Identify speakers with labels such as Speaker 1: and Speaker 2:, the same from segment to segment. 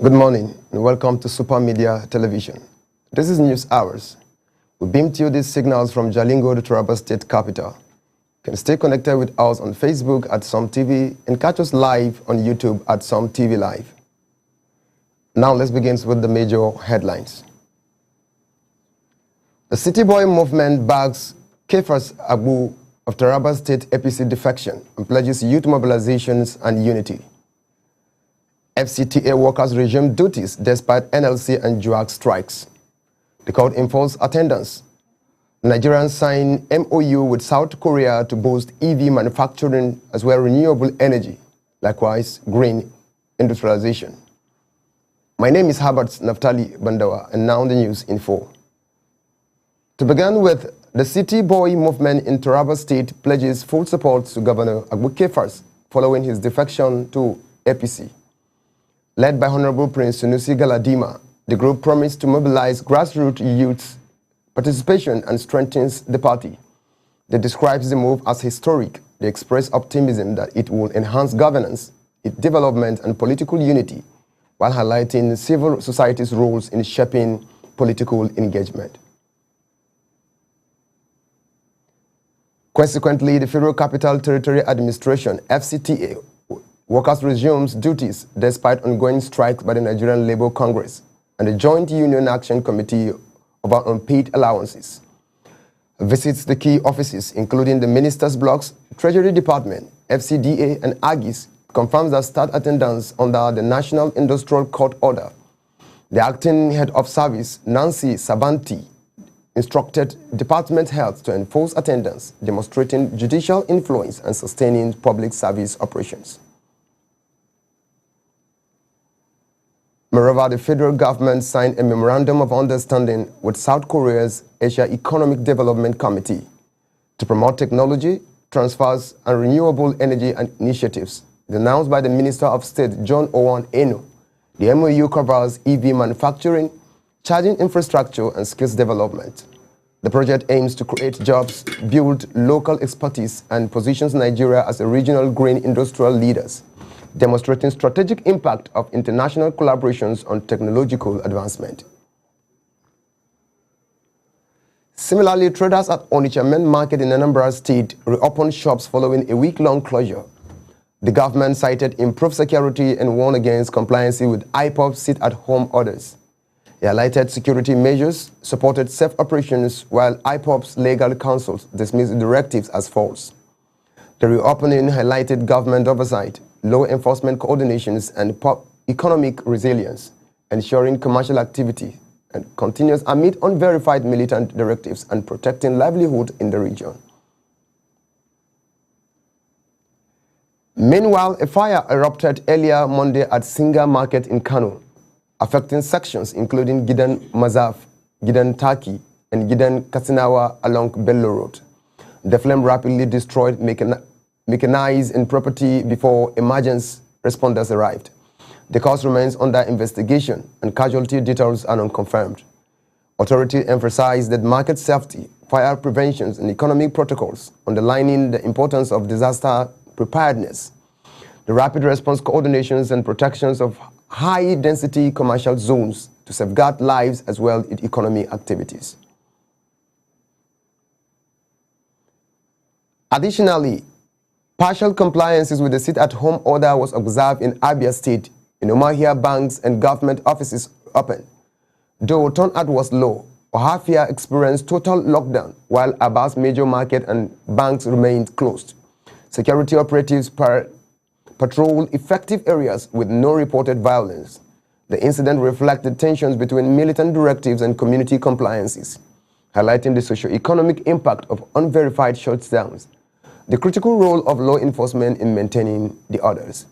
Speaker 1: Good morning and welcome to Super Media Television. This is News Hours. We beam to you these signals from Jalingo, the Taraba State capital. You can stay connected with us on Facebook at Some TV and catch us live on YouTube at Some TV Live. Now let's begin with the major headlines. The City Boy movement backs Kefas Abu of Taraba State APC defection and pledges youth mobilizations and unity. FCTA workers resume duties despite NLC and JUAC strikes. The court enforced attendance. Nigerians sign MOU with South Korea to boost EV manufacturing as well as renewable energy, likewise green industrialization. My name is Herbert Naftali Bandawa, and now the news in full. To begin with, the City Boy movement in Taraba State pledges full support to Governor Abu Kefas following his defection to APC. Led by Honorable Prince Sunusi Galadima, the group promised to mobilize grassroots youth participation and strengthens the party. They describes the move as historic. They express optimism that it will enhance governance, its development and political unity, while highlighting civil society's roles in shaping political engagement. Consequently, the Federal Capital Territory Administration, FCTA, workers resumes duties despite ongoing strikes by the Nigerian Labour Congress and the Joint Union Action Committee over unpaid allowances. Visits the key offices, including the Ministers' Blocks, Treasury Department, FCDA, and AGIS, confirms that start attendance under the National Industrial Court Order. The acting head of service, Nancy Sabanti, instructed Department Health to enforce attendance, demonstrating judicial influence and sustaining public service operations. Moreover, the federal government signed a memorandum of understanding with South Korea's Asia Economic Development Committee to promote technology, transfers, and renewable energy initiatives. Announced by the Minister of State, John Owan Eno, the MOU covers EV manufacturing, charging infrastructure, and skills development. The project aims to create jobs, build local expertise, and positions Nigeria as a regional green industrial leaders, demonstrating strategic impact of international collaborations on technological advancement. Similarly, traders at Onitsha Main Market in Anambra State reopened shops following a week-long closure. The government cited improved security and warned against compliance with IPOB sit-at-home orders. They highlighted security measures, supported safe operations, while IPOB's legal counsels dismissed the directives as false. The reopening highlighted government oversight, law enforcement coordinations, and economic resilience, ensuring commercial activity and continues amid unverified militant directives and protecting livelihood in the region. Meanwhile, a fire erupted earlier Monday at Singa Market in Kano, affecting sections including Gidan Mazaf, Gidan Taki, and Gidan Kasinawa along Bello Road. The flame rapidly destroyed mechanized and property before emergency responders arrived. The cause remains under investigation and casualty details are unconfirmed. Authorities emphasize that market safety, fire prevention, and economic protocols, underlining the importance of disaster preparedness. The rapid response coordinations and protections of high-density commercial zones to safeguard lives as well as economic activities. Additionally, partial compliances with the sit-at-home order was observed in Abia State. In Umahia, banks and government offices open. Though turnout was low, Ohafia experienced total lockdown, while Abbas major market and banks remained closed. Security operatives patrolled effective areas with no reported violence. The incident reflected tensions between militant directives and community compliances, highlighting the socio-economic impact of unverified shutdowns, the critical role of law enforcement in maintaining the orders.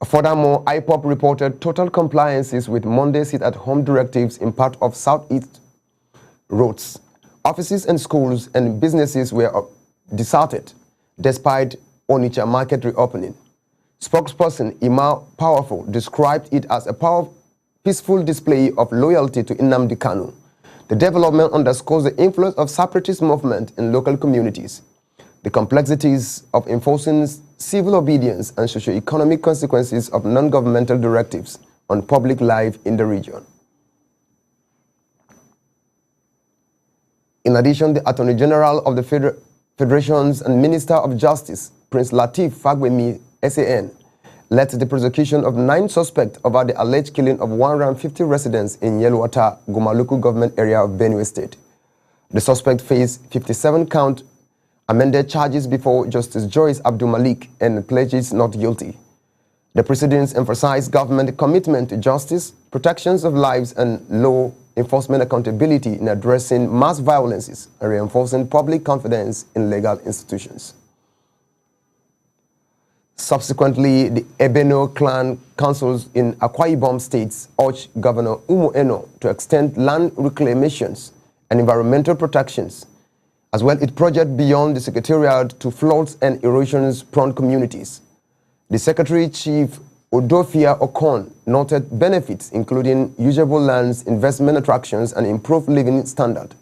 Speaker 1: Furthermore, IPOB reported total compliances with Monday sit-at-home directives in part of Southeast roads. Offices and schools and businesses were deserted despite Onitsha market reopening. Spokesperson Ima Powerful described it as a peaceful display of loyalty to Nnamdi Kanu. The development underscores the influence of separatist movement in local communities. the complexities of enforcing civil obedience and socio-economic consequences of non-governmental directives on public life in the region. In addition, the Attorney General of the Federations and Minister of Justice, Prince Lateef Fagbemi, SAN, led the prosecution of 9 suspects over the alleged killing of 150 residents in Yelwata, Gumaluku government area of Benue State. The suspect faced 57-count amended charges before Justice Joyce Abdul Malik and pledges not guilty. The proceedings emphasized government commitment to justice, protections of lives, and law enforcement accountability in addressing mass violences and reinforcing public confidence in legal institutions. Subsequently, the Ebeno clan councils in Akwa Ibom states urged Governor Umo Eno to extend land reclamations and environmental protections, as well as project beyond the Secretariat to floods and erosions-prone communities. The Secretary Chief Odofia Okon noted benefits including usable lands, investment attractions, and improved living standard.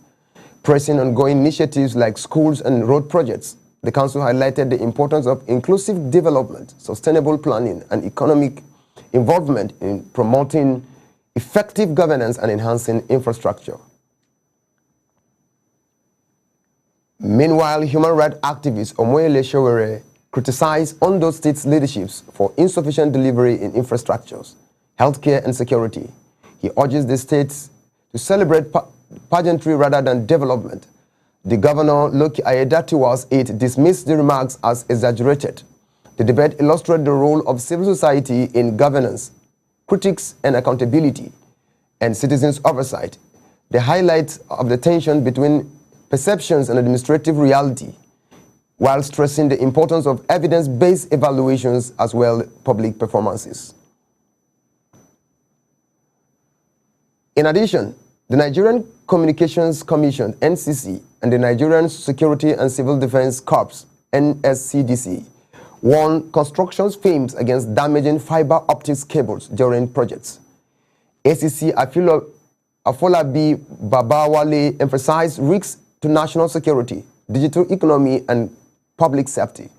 Speaker 1: Pressing ongoing initiatives like schools and road projects, the Council highlighted the importance of inclusive development, sustainable planning, and economic involvement in promoting effective governance and enhancing infrastructure. Meanwhile, human rights activist Omoyele Sowore criticized Ondo State's leaderships for insufficient delivery in infrastructures, healthcare, and security. He urges the states to celebrate pageantry rather than development. The governor, Loki Ayedatiwa's aide, dismissed the remarks as exaggerated. The debate illustrated the role of civil society in governance, critics and accountability, and citizens' oversight. The highlight of the tension between perceptions and administrative reality, while stressing the importance of evidence-based evaluations as well as public performances. In addition, the Nigerian Communications Commission, NCC, and the Nigerian Security and Civil Defense Corps, NSCDC, won construction's fames against damaging fiber optics cables during projects. ACC Afolabi Babawale emphasized risks to national security, digital economy, and public safety.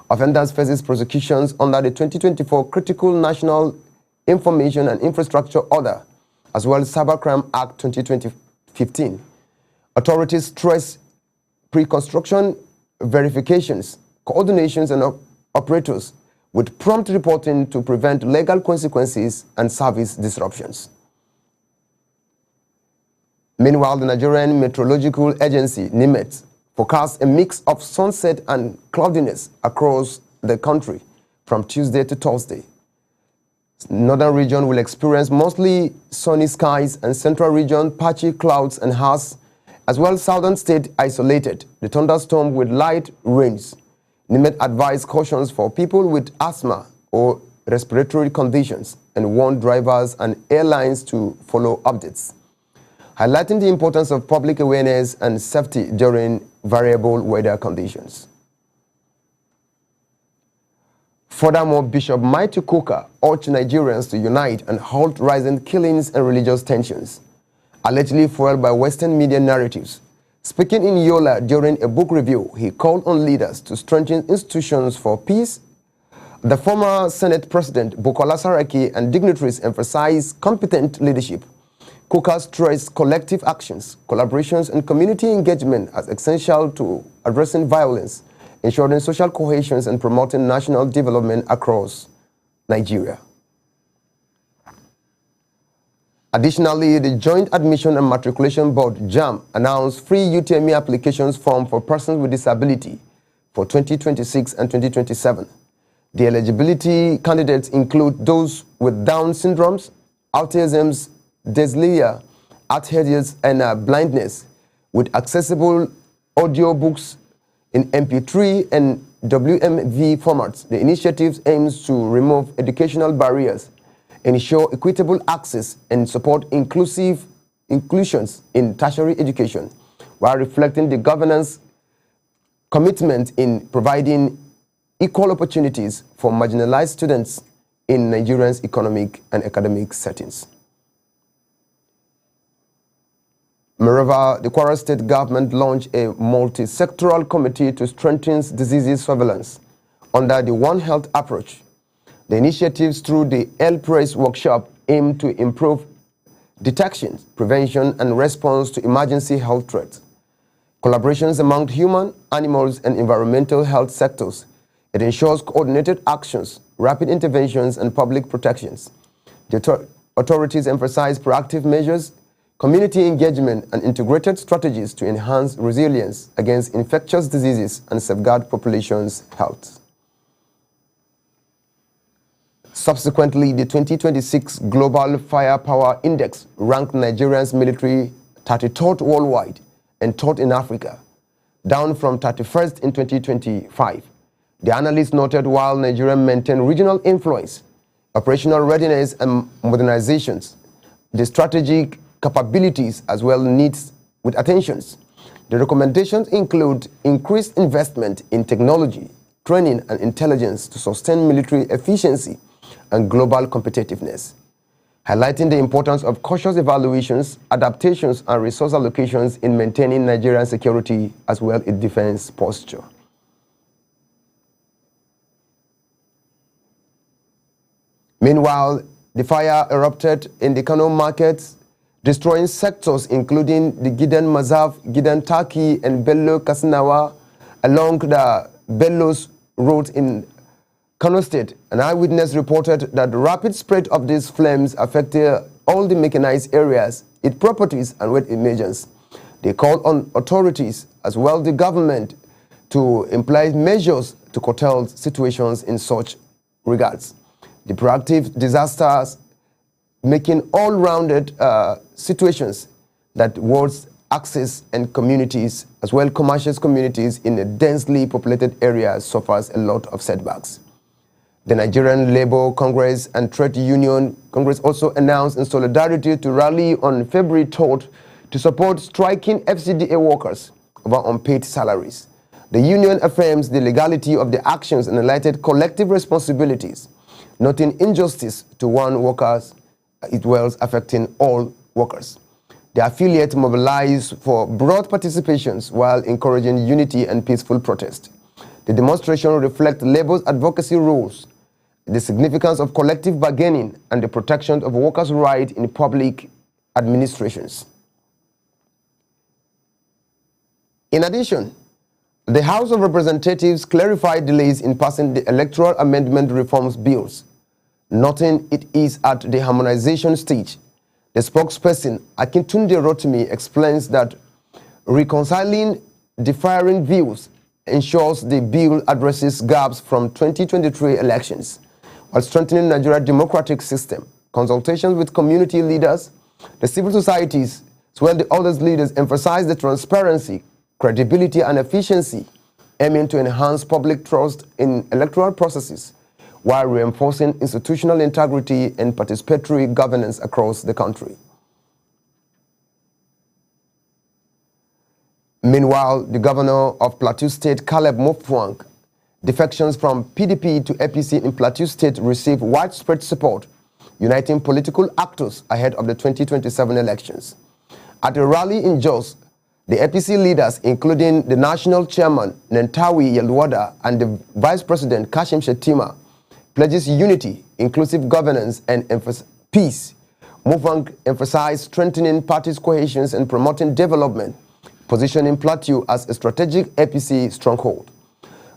Speaker 1: Offenders faces prosecutions under the 2024 Critical National Information and Infrastructure Order, as well as Cybercrime Act 2015. Authorities stress pre-construction verifications, coordinations, and operators with prompt reporting to prevent legal consequences and service disruptions. Meanwhile, the Nigerian Meteorological Agency, NIMET, forecasts a mix of sunset and cloudiness across the country from Tuesday to Thursday. Northern region will experience mostly sunny skies, and central region patchy clouds and hours, as well as southern state isolated. The thunderstorm with light rains. NIMET advised cautions for people with asthma or respiratory conditions and warned drivers and airlines to follow updates, highlighting the importance of public awareness and safety during variable weather conditions. Furthermore, Bishop Mighty Kuka urged Nigerians to unite and halt rising killings and religious tensions, allegedly fueled by Western media narratives. Speaking in Yola during a book review, he called on leaders to strengthen institutions for peace. The former Senate President, Bukola Saraki, and dignitaries emphasized competent leadership. Kuka stressed collective actions, collaborations, and community engagement as essential to addressing violence, ensuring social cohesion, and promoting national development across Nigeria. Additionally, the Joint Admission and Matriculation Board, JAMB, announced free UTME applications form for persons with disability for 2026 and 2027. The eligibility candidates include those with Down syndromes, autism, dyslexia, arthritis, and blindness, with accessible audio books in MP3 and WMV formats. The initiative aims to remove educational barriers, ensure equitable access, and support inclusions in tertiary education, while reflecting the governance commitment in providing equal opportunities for marginalized students in Nigeria's economic and academic settings. Moreover, the Kwara State government launched a multi-sectoral committee to strengthen disease surveillance under the One Health approach. The initiatives through the L-Praise workshop aim to improve detection, prevention, and response to emergency health threats. Collaborations among human, animals, and environmental health sectors. It ensures coordinated actions, rapid interventions, and public protections. The authorities emphasize proactive measures, community engagement, and integrated strategies to enhance resilience against infectious diseases and safeguard populations' health. Subsequently, the 2026 Global Firepower Index ranked Nigeria's military 33rd worldwide and 3rd in Africa, down from 31st in 2025. The analyst noted while Nigeria maintained regional influence, operational readiness, and modernizations, the strategic capabilities as well needs with attentions. The recommendations include increased investment in technology, training, and intelligence to sustain military efficiency and global competitiveness, highlighting the importance of cautious evaluations, adaptations, and resource allocations in maintaining Nigerian security as well as defense posture. Meanwhile, the fire erupted in the Kano markets, destroying sectors including the Gidan Mazaf, Gidan Taki, and Bello Kasinawa along the Bello's road in Kano State. An eyewitness reported that the rapid spread of these flames affected all the mechanized areas, its properties, and wet emergence. They called on authorities as well the government to imply measures to curtail situations in such regards. The proactive disasters making all-rounded situations that wards access and communities as well commercial communities in a densely populated area suffers a lot of setbacks. The Nigerian Labour Congress and Trade Union Congress also announced in solidarity to rally on February 3rd to support striking FCDA workers over unpaid salaries. The union affirms the legality of the actions and highlighted collective responsibilities, noting injustice to one worker it was affecting all workers. The affiliate mobilized for broad participations while encouraging unity and peaceful protest. The demonstration reflects Labour's advocacy rules, the significance of collective bargaining, and the protection of workers' rights in public administrations. In addition, the House of Representatives clarified delays in passing the electoral amendment reforms bills, noting it is at the harmonization stage. The spokesperson, Akintunde Rotimi, explains that reconciling differing views ensures the bill addresses gaps from 2023 elections, while strengthening Nigeria's democratic system. Consultations with community leaders, the civil societies, as well as the others leaders emphasize the transparency, credibility, and efficiency, aiming to enhance public trust in electoral processes, while reinforcing institutional integrity and participatory governance across the country. Meanwhile, the governor of Plateau State, Caleb Mutfwang, defections from PDP to APC in Plateau State received widespread support, uniting political actors ahead of the 2027 elections. At a rally in Jos, the APC leaders, including the national chairman, Nentawi Yelwada, and the vice president, Kashim Shettima, pledges unity, inclusive governance, and peace. Mutfwang emphasized strengthening parties' cohesion and promoting development, positioning Plateau as a strategic APC stronghold.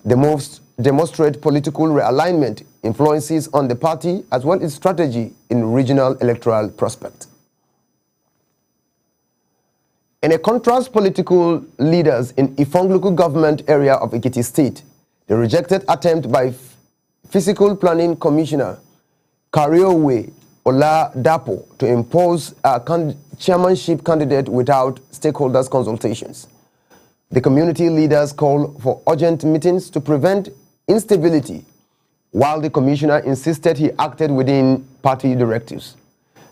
Speaker 1: The moves demonstrate political realignment, influences on the party, as well as strategy in regional electoral prospect. In a contrast, political leaders in Ifong local government area of Ekiti State, the rejected attempt by Physical Planning Commissioner Kariowe Oladapo to impose a chairmanship candidate without stakeholders' consultations. The community leaders called for urgent meetings to prevent instability, while the commissioner insisted he acted within party directives.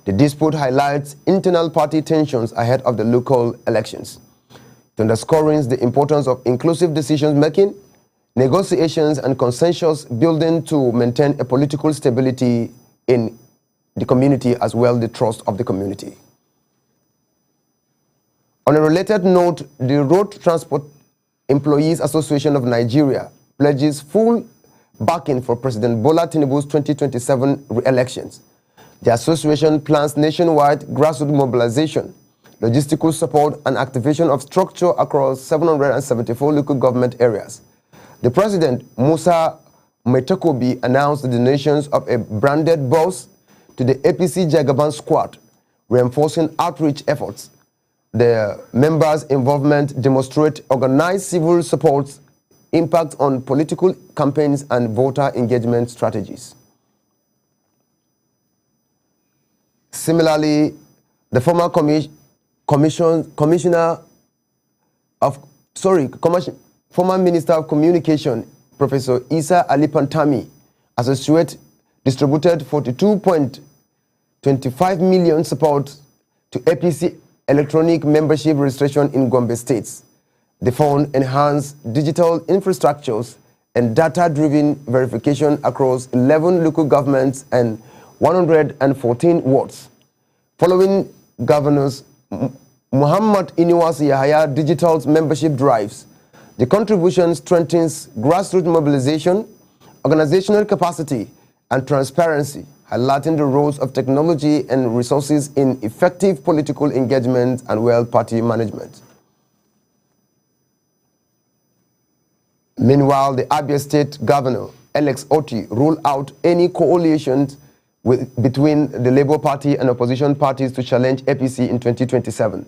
Speaker 1: The dispute highlights internal party tensions ahead of the local elections. It underscores the importance of inclusive decision-making, negotiations, and consensus building to maintain a political stability in the community as well as the trust of the community. On a related note, the Road Transport Employees Association of Nigeria pledges full backing for President Bola Tinubu's 2027 re-elections. The association plans nationwide grassroots mobilization, logistical support, and activation of structure across 774 local government areas. The president, Musa Maitakobi, announced the donations of a branded bus to the APC Jagaban squad, reinforcing outreach efforts. The members' involvement demonstrate organized civil support, impact on political campaigns, and voter engagement strategies. Similarly, the former former Minister of Communication, Professor Isa Ali Pantami, Associate, distributed 42.25 million support to APC electronic membership registration in Gombe states. The fund enhanced digital infrastructures and data-driven verification across 11 local governments and 114 wards. Following Governors Muhammad Inuwas Yahaya digital membership drives, the contribution strengthens grassroots mobilization, organizational capacity, and transparency, highlighting the roles of technology and resources in effective political engagement and well-party management. Meanwhile, the Abia State Governor, Alex Otti, ruled out any coalitions between the Labour Party and opposition parties to challenge APC in 2027.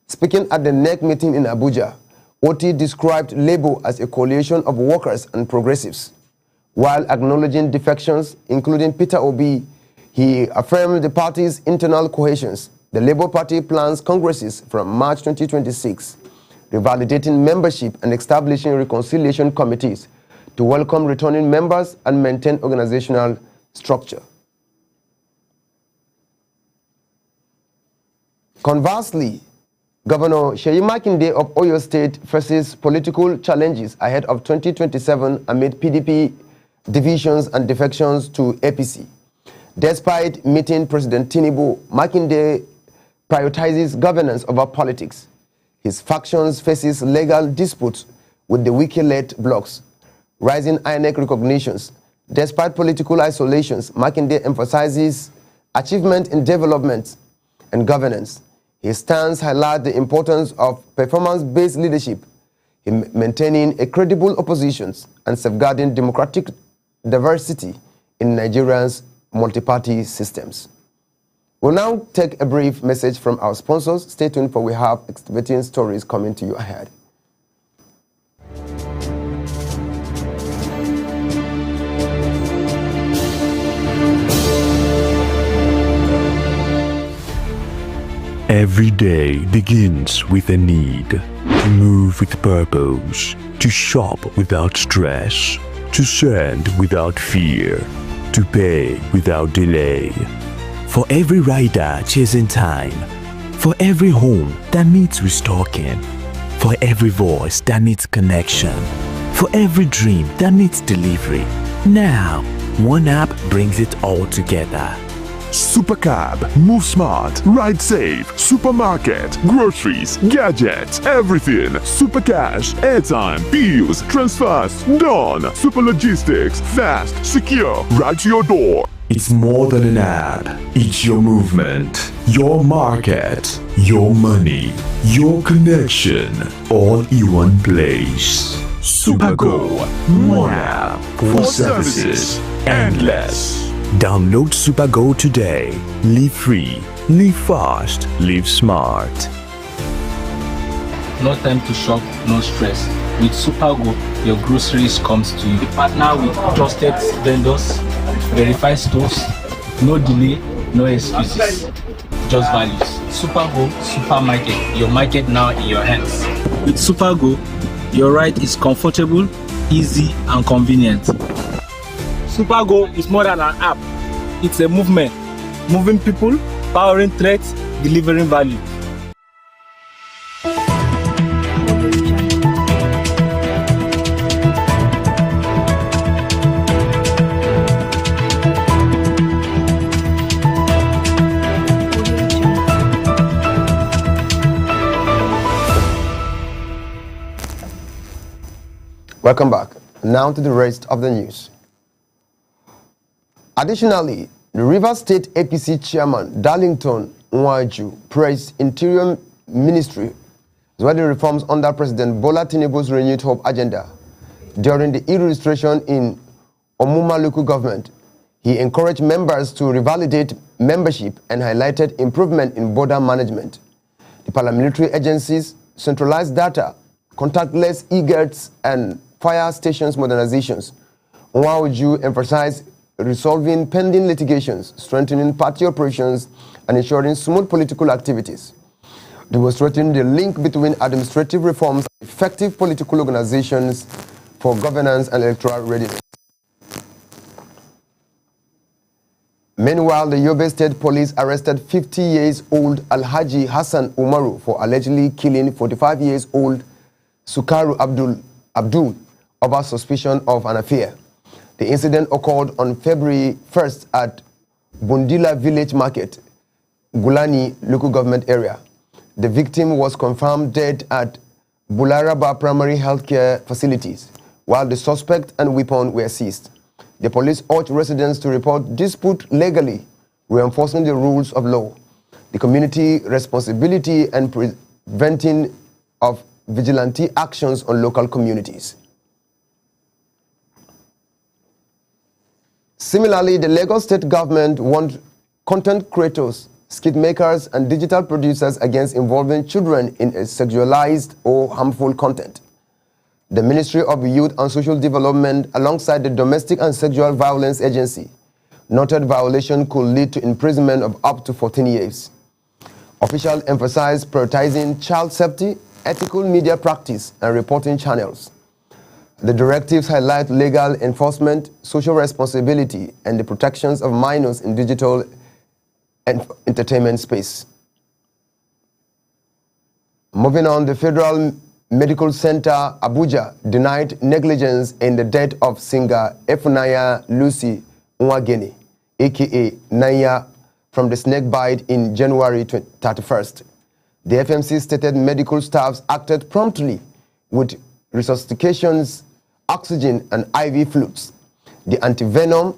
Speaker 1: Speaking at the NEC meeting in Abuja, Otti described Labour as a coalition of workers and progressives. While acknowledging defections, including Peter Obi, he affirmed the party's internal cohesion. The Labour Party plans congresses from March 2026, revalidating membership and establishing reconciliation committees to welcome returning members and maintain organizational structure. Conversely, Governor Seyi Makinde of Oyo State faces political challenges ahead of 2027 amid PDP divisions and defections to APC. Despite meeting President Tinubu, Makinde prioritizes governance over politics. His factions faces legal disputes with the Wiki-led blocs, rising INEC recognitions. Despite political isolations, Makinde emphasizes achievement in development and governance. His stance highlights the importance of performance-based leadership in maintaining a credible opposition and safeguarding democratic diversity in Nigeria's multi-party systems. We'll now take a brief message from our sponsors. Stay tuned, for we have exciting stories coming to you ahead.
Speaker 2: Every day begins with a need to move with purpose, to shop without stress, to send without fear, to pay without delay. For every rider chasing time, for every home that needs restocking, for every voice that needs connection, for every dream that needs delivery. Now, one app brings it all together.
Speaker 3: Supercab, move smart, ride safe, supermarket, groceries, gadgets, everything. Supercash, airtime, bills, transfers, done. Super logistics, fast, secure, right to your door.
Speaker 2: It's more than an app. It's your movement, your market, your money, your connection, all in one place. Supergo, one app for services endless. Download Supergo today. Live free, live fast, live smart.
Speaker 4: No time to shop, no stress. With Supergo, your groceries comes to you. We partner with trusted vendors, verified stores, no delay, no excuses, just values. Supergo Supermarket, your market now in your hands. With Supergo, your ride is comfortable, easy, and convenient.
Speaker 5: Supergo is more than an app. It's a movement. Moving people, powering threats, delivering value.
Speaker 1: Welcome back. Now to the rest of the news. Additionally, the Rivers State APC chairman Darlington Nwaju praised Interior Ministry as well the reforms under President Bola Tinubu's renewed hope agenda. During the e-registration in Omuma local government, he encouraged members to revalidate membership and highlighted improvement in border management. The paramilitary agencies centralized data, contactless e-gates, and fire stations modernizations. Nwaju emphasized resolving pending litigations, strengthening party operations, and ensuring smooth political activities, demonstrating the link between administrative reforms and effective political organizations for governance and electoral readiness. Meanwhile, the Yobe State Police arrested 50-year-old Alhaji Hassan Umaru for allegedly killing 45-year-old Sukaru Abdul over suspicion of an affair. The incident occurred on February 1st at Bundila Village Market, Gulani local government area. The victim was confirmed dead at Bularaba Primary Healthcare Facilities, while the suspect and weapon were seized. The police urged residents to report dispute legally, reinforcing the rules of law, the community responsibility, and preventing of vigilante actions on local communities. Similarly, the Lagos State government warned content creators, skit makers, and digital producers against involving children in sexualized or harmful content. The Ministry of Youth and Social Development, alongside the Domestic and Sexual Violence Agency, noted violation could lead to imprisonment of up to 14 years. Officials emphasized prioritizing child safety, ethical media practice, and reporting channels. The directives highlight legal enforcement, social responsibility, and the protections of minors in digital and entertainment space. Moving on, the Federal Medical Center Abuja denied negligence in the death of singer Efunaya Lucy Nwageni, aka Naya, from the snake bite in January 31st. The FMC stated medical staffs acted promptly with resuscitations, oxygen, and IV fluids. The antivenom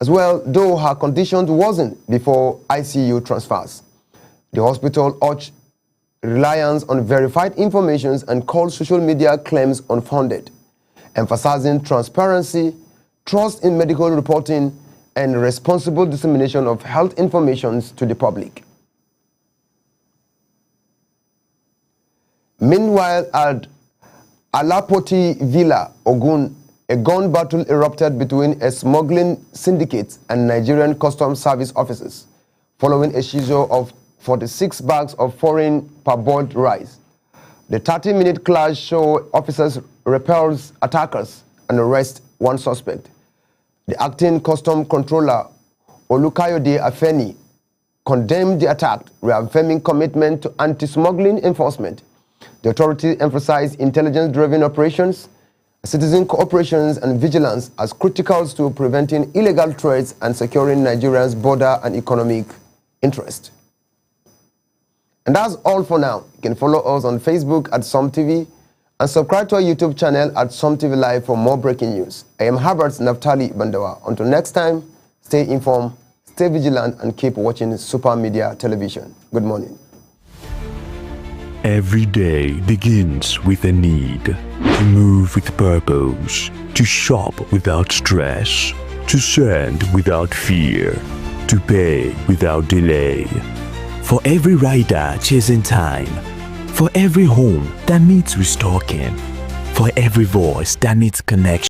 Speaker 1: as well, though her condition worsened before ICU transfers. The hospital urged reliance on verified information and called social media claims unfounded, emphasizing transparency, trust in medical reporting, and responsible dissemination of health information to the public. Meanwhile, at Alapoti Villa, Ogun, a gun battle erupted between a smuggling syndicate and Nigerian Customs Service officers, following a seizure of 46 bags of foreign parboiled rice. The 30-minute clash saw officers repel attackers and arrest one suspect. The acting custom controller, Olukayode Afeni, condemned the attack, reaffirming commitment to anti-smuggling enforcement. The authority emphasized intelligence-driven operations, citizen cooperation, and vigilance as critical to preventing illegal trades and securing Nigeria's border and economic interest. And that's all for now. You can follow us on Facebook at SomTV and subscribe to our YouTube channel at SomTV Live for more breaking news. I am Herbert Naftali Bandawa. Until next time, stay informed, stay vigilant, and keep watching Super Media Television. Good morning.
Speaker 2: Every day begins with a need to move with purpose, to shop without stress, to send without fear, to pay without delay. For every rider chasing time, for every home that needs restocking, for every voice that needs connection.